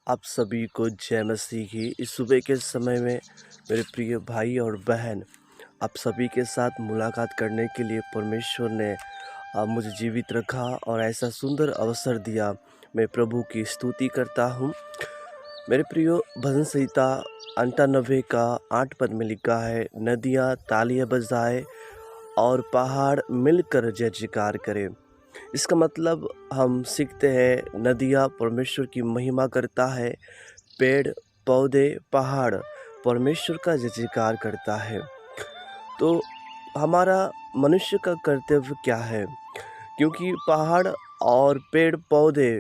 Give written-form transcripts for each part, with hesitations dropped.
आप सभी को जय मसीह की इस सुबह के समय में मेरे प्रिय भाई और बहन, आप सभी के साथ मुलाकात करने के लिए परमेश्वर ने मुझे जीवित रखा और ऐसा सुंदर अवसर दिया। मैं प्रभु की स्तुति करता हूँ। मेरे प्रियो, भजन संहिता 98 का 8 पद में लिखा है, नदियाँ तालियाँ बजाए और पहाड़ मिलकर जय जयकार करें। इसका मतलब हम सीखते हैं, नदियाँ परमेश्वर की महिमा करता है, पेड़ पौधे पहाड़ परमेश्वर का जय जयकार करता है। तो हमारा मनुष्य का कर्तव्य क्या है? क्योंकि पहाड़ और पेड़ पौधे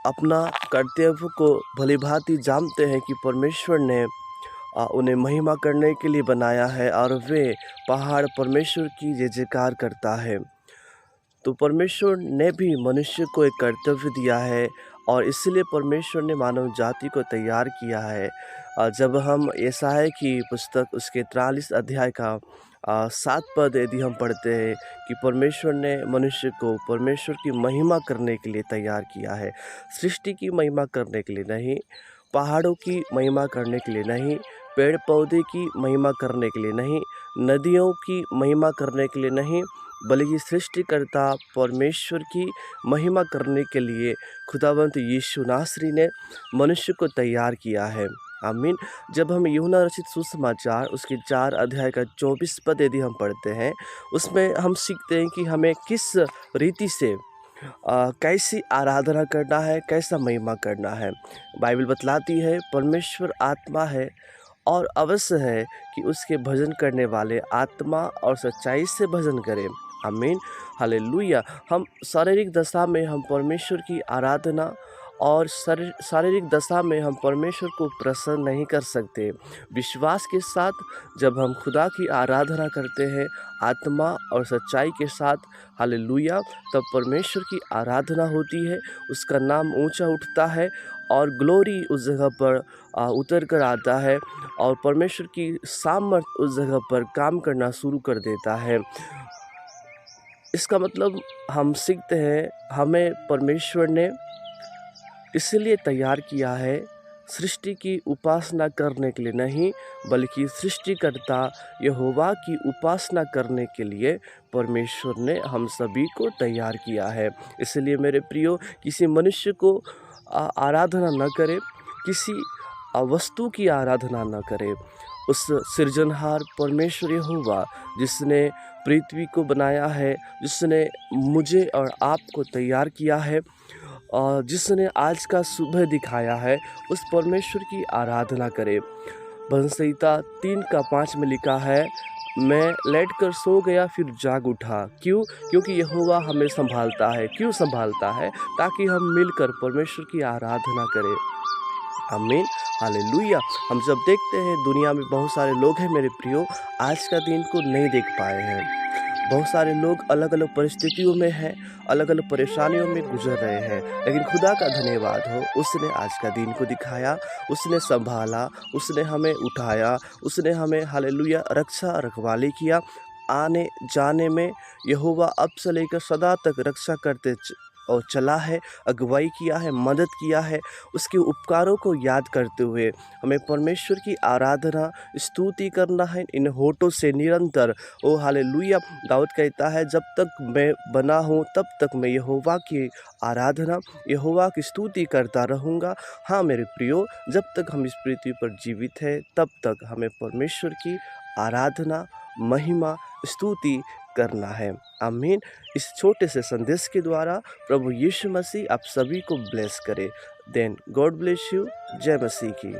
अपना कर्तव्य को भलीभांति जानते हैं कि परमेश्वर ने उन्हें महिमा करने के लिए बनाया है और वे पहाड़ परमेश्वर की जय जयकार करता है। तो परमेश्वर ने भी मनुष्य को एक कर्तव्य दिया है और इसलिए परमेश्वर ने मानव जाति को तैयार किया है। जब हम यशायाह की पुस्तक उसके 43 अध्याय का 7 पद यदि हम पढ़ते हैं कि परमेश्वर ने मनुष्य को परमेश्वर की महिमा करने के लिए तैयार किया है। सृष्टि की महिमा करने के लिए नहीं, पहाड़ों की महिमा करने के लिए नहीं, पेड़ पौधे की महिमा करने के लिए नहीं, नदियों की महिमा करने के लिए नहीं, बल्कि सृष्टिकर्ता परमेश्वर की महिमा करने के लिए खुदावंत यीशु नासरी ने मनुष्य को तैयार किया है। आमीन। जब हम यूहन्ना रचित सुसमाचार उसके 4 अध्याय का 24 पद यदि हम पढ़ते हैं, उसमें हम सीखते हैं कि हमें किस रीति से कैसी आराधना करना है, कैसा महिमा करना है। बाइबल बतलाती है, परमेश्वर आत्मा है और अवश्य है कि उसके भजन करने वाले आत्मा और सच्चाई से भजन करें। आमीन, हालेलुया। हम शारीरिक दशा में हम परमेश्वर की आराधना और शारीरिक दशा में हम परमेश्वर को प्रसन्न नहीं कर सकते। विश्वास के साथ जब हम खुदा की आराधना करते हैं आत्मा और सच्चाई के साथ, हालेलुया, तब परमेश्वर की आराधना होती है, उसका नाम ऊंचा उठता है और ग्लोरी उस जगह पर उतर कर आता है और परमेश्वर की सामर्थ उस जगह पर काम करना शुरू कर देता है। इसका मतलब हम सीखते हैं, हमें परमेश्वर ने इसलिए तैयार किया है सृष्टि की उपासना करने के लिए नहीं, बल्कि सृष्टिकर्ता यहोवा की उपासना करने के लिए परमेश्वर ने हम सभी को तैयार किया है। इसलिए मेरे प्रियो, किसी मनुष्य को आराधना न करें, किसी वस्तु की आराधना न करें। उस सृजनहार परमेश्वर यहोवा जिसने पृथ्वी को बनाया है, जिसने मुझे और आपको तैयार किया है और जिसने आज का सुबह दिखाया है, उस परमेश्वर की आराधना करें। भजन संहिता 3 का 5 में लिखा है, मैं लेटकर सो गया फिर जाग उठा। क्यों? क्योंकि यहोवा हमें संभालता है। क्यों संभालता है? ताकि हम मिलकर परमेश्वर की आराधना करें। आमीन, हालेलुया। हम जब देखते हैं दुनिया में बहुत सारे लोग हैं मेरे प्रियो, आज का दिन को नहीं देख पाए हैं। बहुत सारे लोग अलग अलग परिस्थितियों में हैं, अलग अलग परेशानियों में गुजर रहे हैं, लेकिन खुदा का धन्यवाद हो, उसने आज का दिन को दिखाया, उसने संभाला, उसने हमें उठाया, उसने हमें हालेलुया रक्षा रखवाली किया। आने जाने में यहोवा अब से लेकर सदा तक रक्षा करते और चला है, अगुवाई किया है, मदद किया है। उसके उपकारों को याद करते हुए हमें परमेश्वर की आराधना स्तुति करना है इन होठों से निरंतर। ओ हालेलुया। दाऊद कहता है, जब तक मैं बना हूँ तब तक मैं यहोवा की आराधना, यहोवा की स्तुति करता रहूँगा। हाँ मेरे प्रियो, जब तक हम इस पृथ्वी पर जीवित हैं तब तक हमें परमेश्वर की आराधना, महिमा, स्तुति करना है। आमीन। इस छोटे से संदेश के द्वारा प्रभु यीशु मसीह आप सभी को ब्लेस करे। Then God bless you. जय मसीह की।